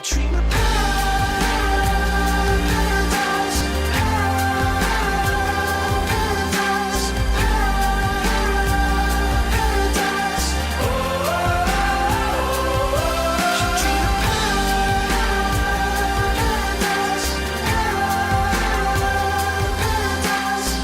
dream of paradise, paradise, paradise. Oh, you dream of paradise, paradise.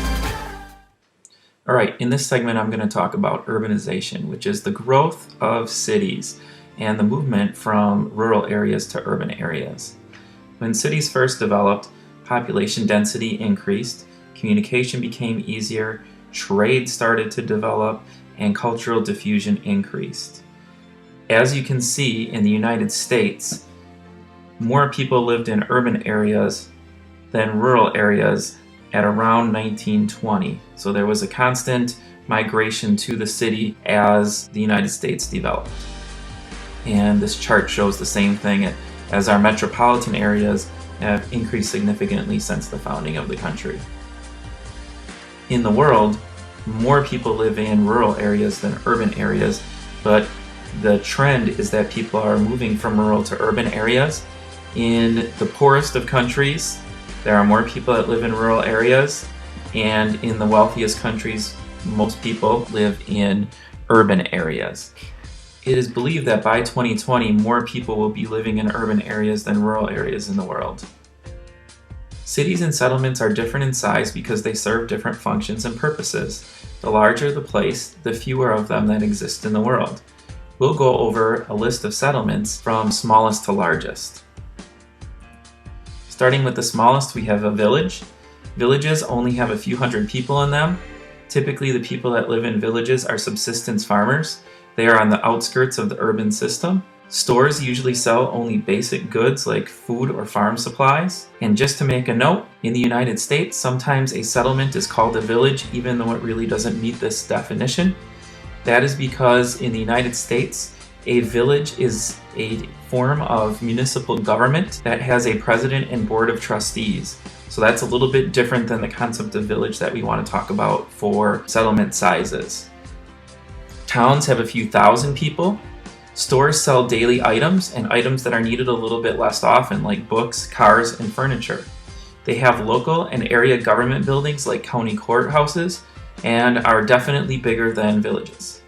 All right, in this segment, I'm going to talk about urbanization, which is the growth of cities and the movement from rural areas to urban areas. When cities first developed, population density increased, communication became easier, trade started to develop, and cultural diffusion increased. As you can see in the United States, more people lived in urban areas than rural areas at around 1920. So there was a constant migration to the city as the United States developed. And this chart shows the same thing as our metropolitan areas have increased significantly since the founding of the country. In the world, more people live in rural areas than urban areas, but the trend is that people are moving from rural to urban areas. In the poorest of countries, there are more people that live in rural areas, and in the wealthiest countries, most people live in urban areas. It is believed that by 2020, more people will be living in urban areas than rural areas in the world. Cities and settlements are different in size because they serve different functions and purposes. The larger the place, the fewer of them that exist in the world. We'll go over a list of settlements from smallest to largest. Starting with the smallest, we have a village. Villages only have a few hundred people in them. Typically, the people that live in villages are subsistence farmers. They are on the outskirts of the urban system. Stores usually sell only basic goods like food or farm supplies. And just to make a note, in the United States, sometimes a settlement is called a village even though it really doesn't meet this definition. That is because in the United States, a village is a form of municipal government that has a president and board of trustees. So that's a little bit different than the concept of village that we want to talk about for settlement sizes. Towns have a few thousand people. Stores sell daily items and items that are needed a little bit less often, like books, cars, and furniture. They have local and area government buildings like county courthouses and are definitely bigger than villages.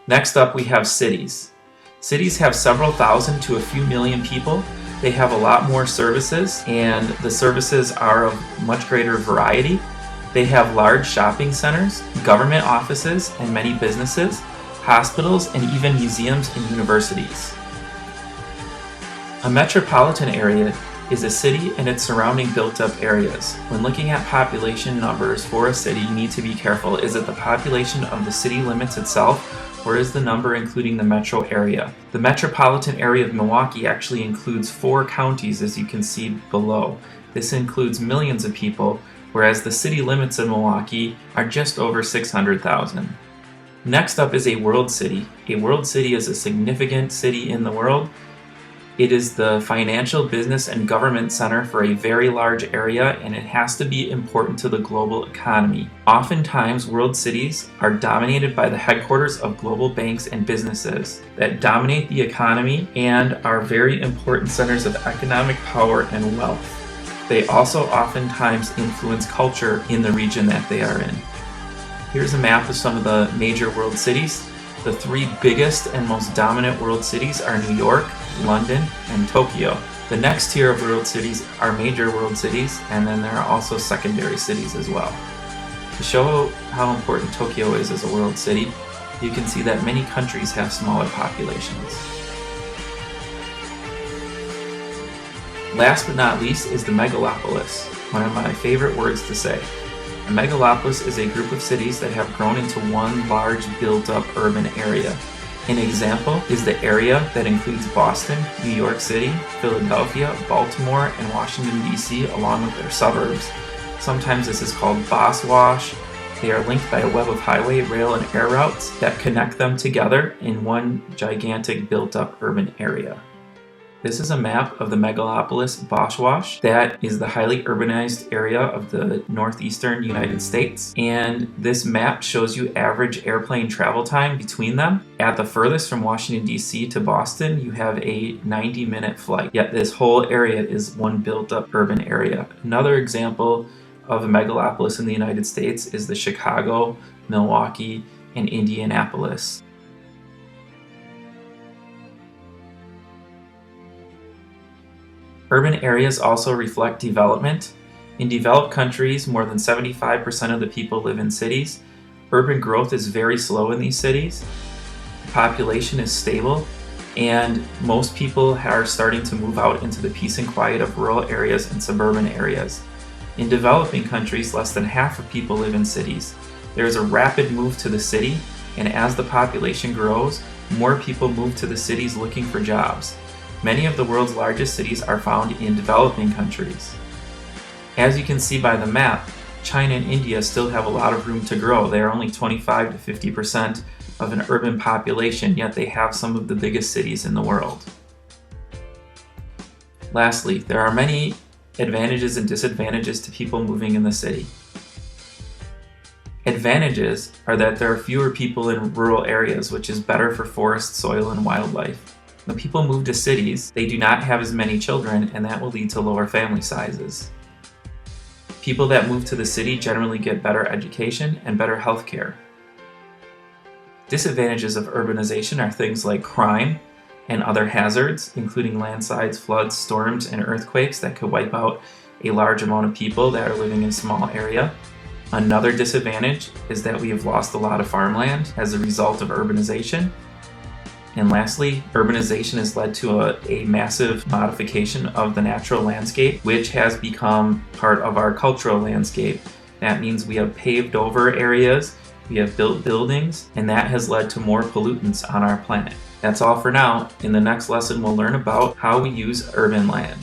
Next up, we have cities. Cities have several thousand to a few million people. They have a lot more services, and the services are of much greater variety. They have large shopping centers, government offices, and many businesses, hospitals, and even museums and universities. A metropolitan area is a city and its surrounding built-up areas. When looking at population numbers for a city, you need to be careful. Is it the population of the city limits itself, or is the number including the metro area? The metropolitan area of Milwaukee actually includes 4 counties, as you can see below. This includes millions of people, whereas the city limits of Milwaukee are just over 600,000. Next up is a world city. A world city is a significant city in the world. It is the financial, business, and government center for a very large area, and it has to be important to the global economy. Oftentimes, world cities are dominated by the headquarters of global banks and businesses that dominate the economy and are very important centers of economic power and wealth. They also oftentimes influence culture in the region that they are in. Here's a map of some of the major world cities. The 3 biggest and most dominant world cities are New York, London, and Tokyo. The next tier of world cities are major world cities, and then there are also secondary cities as well. To show how important Tokyo is as a world city, you can see that many countries have smaller populations. Last but not least is the megalopolis, one of my favorite words to say. A megalopolis is a group of cities that have grown into one large built-up urban area. An example is the area that includes Boston, New York City, Philadelphia, Baltimore, and Washington, D.C., along with their suburbs. Sometimes this is called Boss Wash. They are linked by a web of highway, rail, and air routes that connect them together in one gigantic built-up urban area. This is a map of the Megalopolis Boschwash. That is the highly urbanized area of the northeastern United States. And this map shows you average airplane travel time between them. At the furthest from Washington, D.C. to Boston, you have a 90-minute flight. Yet this whole area is one built-up urban area. Another example of a megalopolis in the United States is the Chicago, Milwaukee, and Indianapolis. Urban areas also reflect development. In developed countries, more than 75% of the people live in cities. Urban growth is very slow in these cities. The population is stable, and most people are starting to move out into the peace and quiet of rural areas and suburban areas. In developing countries, less than half of people live in cities. There is a rapid move to the city, and as the population grows, more people move to the cities looking for jobs. Many of the world's largest cities are found in developing countries. As you can see by the map, China and India still have a lot of room to grow. They are only 25 to 50% of an urban population, yet they have some of the biggest cities in the world. Lastly, there are many advantages and disadvantages to people moving in the city. Advantages are that there are fewer people in rural areas, which is better for forest, soil, and wildlife. When people move to cities, they do not have as many children, and that will lead to lower family sizes. People that move to the city generally get better education and better health care. Disadvantages of urbanization are things like crime and other hazards, including landslides, floods, storms, and earthquakes that could wipe out a large amount of people that are living in a small area. Another disadvantage is that we have lost a lot of farmland as a result of urbanization. And lastly, urbanization has led to a massive modification of the natural landscape, which has become part of our cultural landscape. That means we have paved over areas, we have built buildings, and that has led to more pollutants on our planet. That's all for now. In the next lesson, we'll learn about how we use urban land.